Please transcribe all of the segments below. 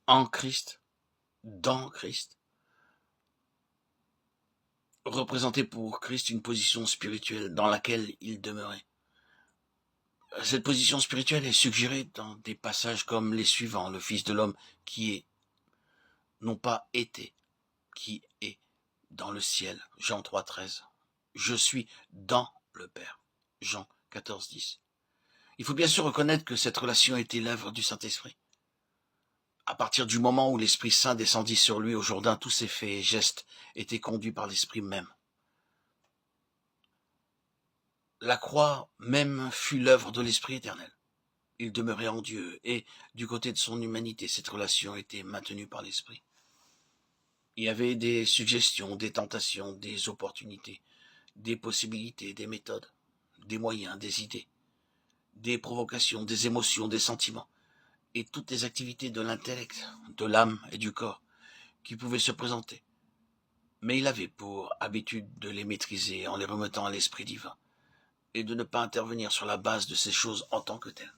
en Christ, dans Christ, représentait pour Christ une position spirituelle dans laquelle il demeurait. Cette position spirituelle est suggérée dans des passages comme les suivants: le Fils de l'homme qui est, non pas était, qui est dans le ciel, Jean 3,13. Je suis dans le Père, Jean 14,10. Il faut bien sûr reconnaître que cette relation était l'œuvre du Saint-Esprit. À partir du moment où l'Esprit Saint descendit sur lui au Jourdain, tous ses faits et gestes étaient conduits par l'Esprit même. La croix même fut l'œuvre de l'Esprit éternel. Il demeurait en Dieu, et du côté de son humanité, cette relation était maintenue par l'Esprit. Il y avait des suggestions, des tentations, des opportunités, des possibilités, des méthodes, des moyens, des idées, des provocations, des émotions, des sentiments, et toutes les activités de l'intellect, de l'âme et du corps qui pouvaient se présenter. Mais il avait pour habitude de les maîtriser en les remettant à l'Esprit divin, et de ne pas intervenir sur la base de ces choses en tant que telles.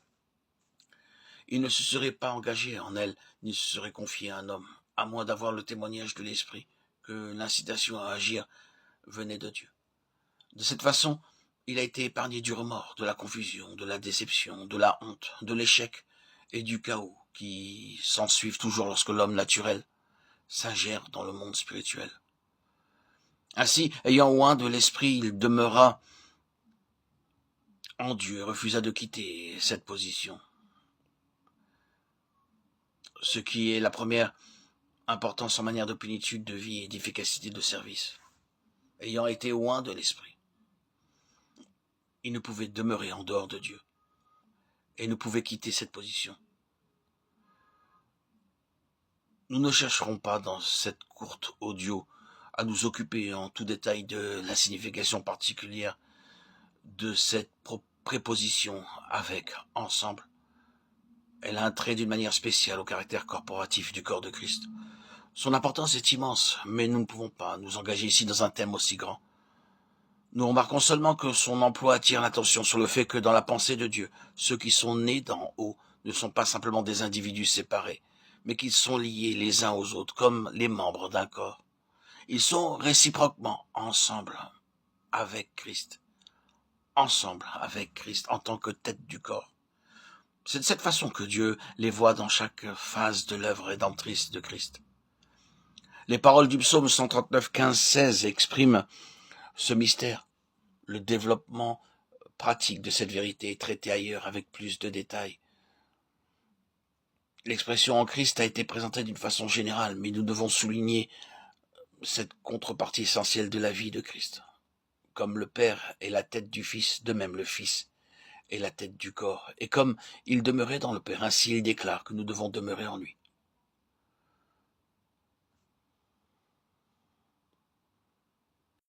Il ne se serait pas engagé en elles, ni se serait confié à un homme, à moins d'avoir le témoignage de l'Esprit que l'incitation à agir venait de Dieu. De cette façon, il a été épargné du remords, de la confusion, de la déception, de la honte, de l'échec et du chaos qui s'ensuivent toujours lorsque l'homme naturel s'ingère dans le monde spirituel. Ainsi, ayant oint de l'Esprit, il demeura en Dieu et refusa de quitter cette position. Ce qui est la première importance en manière de plénitude de vie et d'efficacité de service. Ayant été oint de l'Esprit, il ne pouvait demeurer en dehors de Dieu et ne pouvait quitter cette position. Nous ne chercherons pas dans cette courte audio à nous occuper en tout détail de la signification particulière de cette préposition avec, ensemble. Elle a un trait d'une manière spéciale au caractère corporatif du corps de Christ. Son importance est immense, mais nous ne pouvons pas nous engager ici dans un thème aussi grand. Nous remarquons seulement que son emploi attire l'attention sur le fait que dans la pensée de Dieu, ceux qui sont nés d'en haut ne sont pas simplement des individus séparés, mais qu'ils sont liés les uns aux autres comme les membres d'un corps. Ils sont réciproquement ensemble avec Christ en tant que tête du corps. C'est de cette façon que Dieu les voit dans chaque phase de l'œuvre rédemptrice de Christ. Les paroles du psaume 139, 15, 16 expriment ce mystère. Le développement pratique de cette vérité est traité ailleurs avec plus de détails. L'expression en Christ a été présentée d'une façon générale, mais nous devons souligner cette contrepartie essentielle de la vie de Christ. Comme le Père est la tête du Fils, de même le Fils est la tête du corps. Et comme il demeurait dans le Père, ainsi il déclare que nous devons demeurer en lui.